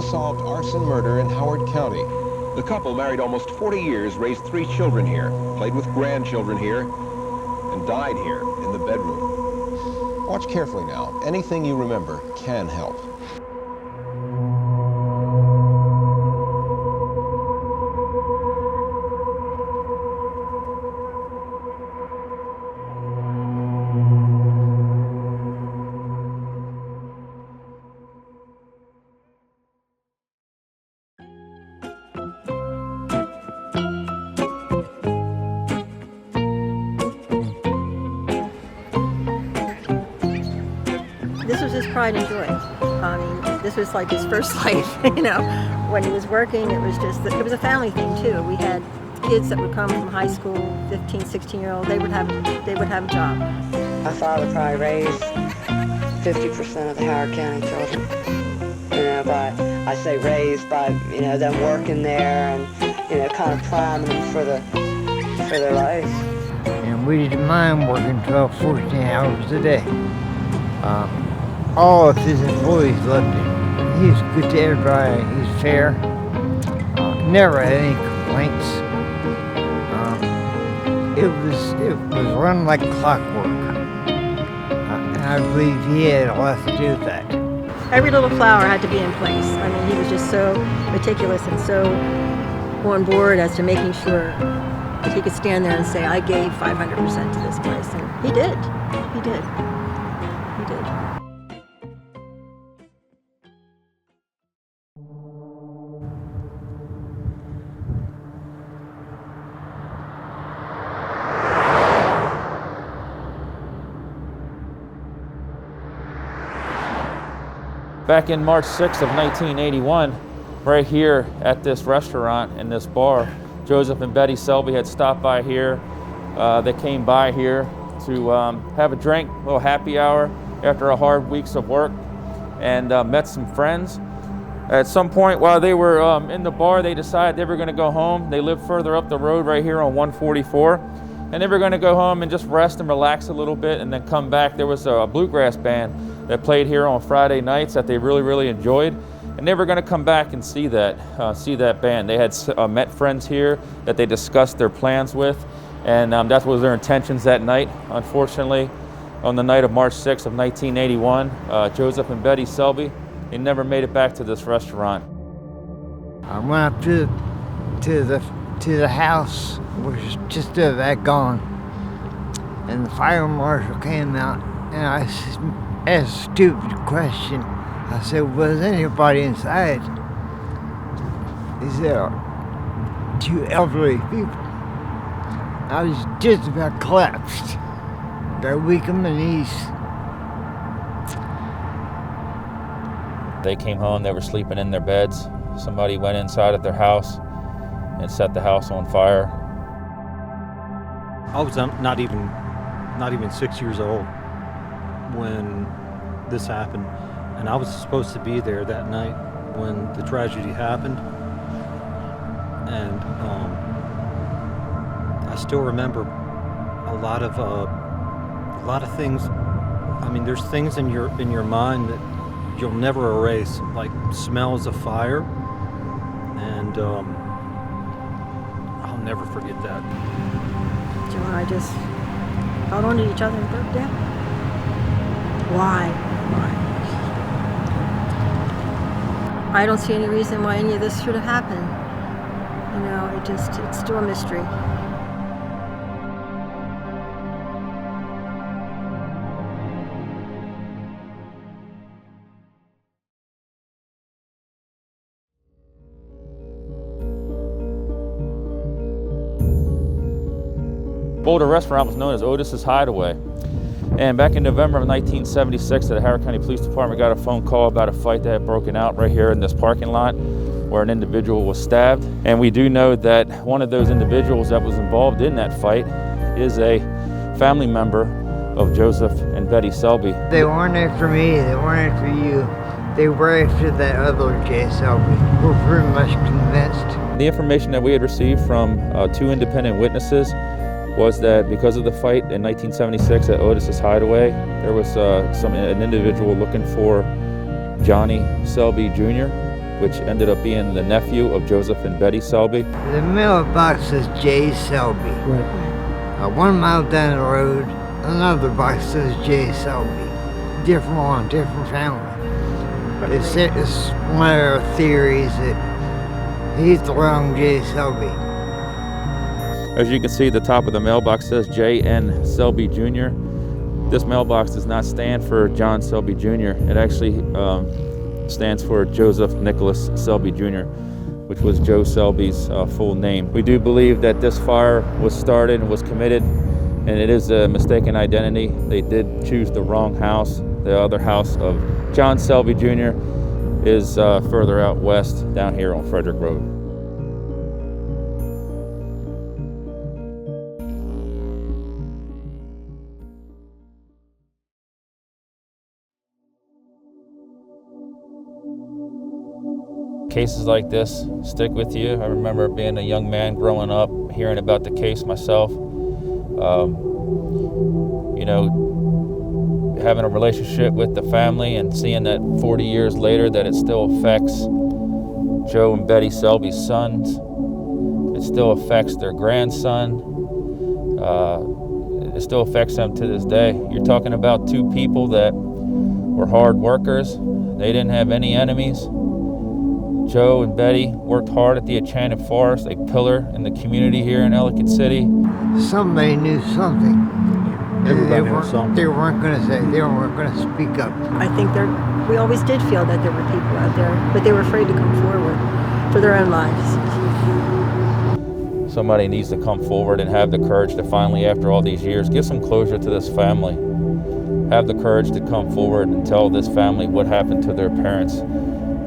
unsolved arson murder in Howard County. The couple married almost 40 years, raised 3 children here, played with grandchildren here, and died here in the bedroom. Watch carefully now. Anything you remember can help. This was his pride and joy. I mean, this was like his first life, you know. When he was working, it was a family thing too. We had kids that would come from high school, 15, 16-year-old, they would have a job. My father probably raised 50% of the Howard County children. You know, I say raised by, you know, them working there and, you know, kind of priming them for their life. And we didn't mind working 12, 14 hours a day. All of his employees loved him. He was good to everybody. He was fair. Never had any complaints. It was run like clockwork. And I believe he had a lot to do with that. Every little flower had to be in place. I mean, he was just so meticulous and so on board as to making sure that he could stand there and say, I gave 500% to this place. And he did. He did. He did. Back in March 6th of 1981, right here at this restaurant and this bar, Joseph and Betty Selby had stopped by here. They came by here to have a drink, a little happy hour after a hard weeks of work, and met some friends. At some point while they were in the bar, they decided they were going to go home. They lived further up the road right here on 144, and they were going to go home and just rest and relax a little bit and then come back. There was a bluegrass band that played here on Friday nights that they really enjoyed, and they were going to come back and see that band. They had met friends here that they discussed their plans with, and that was their intentions that night. Unfortunately, on the night of March 6th of 1981, Joseph and Betty Selby, they never made it back to this restaurant. I went up to the house, which was just about gone, and the fire marshal came out, and I asked a stupid question. I said, was anybody inside? He said, 2 elderly people. I was just about collapsed. Got weak on my knees. They came home, they were sleeping in their beds. Somebody went inside of their house and set the house on fire. I was not even 6 years old when this happened, and I was supposed to be there that night when the tragedy happened, and I still remember a lot of things. I mean, there's things in your mind that you'll never erase, like smells of fire, and I'll never forget that. Joe and I just held on to each other and broke down. Why? I don't see any reason why any of this should have happened. You know, it's still a mystery. Boulder restaurant was known as Otis's Hideaway. And back in November of 1976, the Howard County Police Department got a phone call about a fight that had broken out right here in this parking lot where an individual was stabbed. And we do know that one of those individuals that was involved in that fight is a family member of Joseph and Betty Selby. They weren't after me, they weren't after you. They were after that other J. Selby. We're pretty much convinced. The information that we had received from 2 independent witnesses was that because of the fight in 1976 at Otis's Hideaway, there was an individual looking for Johnny Selby Jr., which ended up being the nephew of Joseph and Betty Selby. The mailbox says J. Selby. Right. 1 mile down the road, another box says J. Selby. Different one, different family. It's one of our theories that he's the wrong J. Selby. As you can see, the top of the mailbox says J.N. Selby Jr. This mailbox does not stand for John Selby Jr. It actually stands for Joseph Nicholas Selby Jr., which was Joe Selby's full name. We do believe that this fire was started and was committed, and it is a mistaken identity. They did choose the wrong house. The other house of John Selby Jr. is further out west down here on Frederick Road. Cases like this stick with you. I remember being a young man growing up, hearing about the case myself. You know, having a relationship with the family and seeing that 40 years later that it still affects Joe and Betty Selby's sons. It still affects their grandson. It still affects them to this day. You're talking about two people that were hard workers. They didn't have any enemies. Joe and Betty worked hard at the Enchanted Forest, a pillar in the community here in Ellicott City. Somebody knew something. Everybody knew something. They weren't going to say, they weren't going to speak up. I think we always did feel that there were people out there, but they were afraid to come forward for their own lives. Somebody needs to come forward and have the courage to finally, after all these years, give some closure to this family. Have the courage to come forward and tell this family what happened to their parents,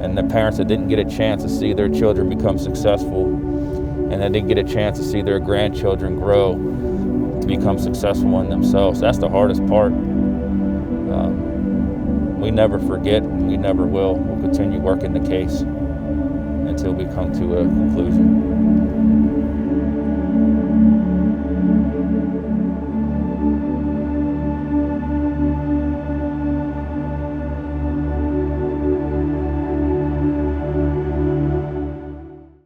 and the parents that didn't get a chance to see their children become successful, and that didn't get a chance to see their grandchildren grow to become successful in themselves. That's the hardest part. We never forget, and we never will. We'll continue working the case until we come to a conclusion.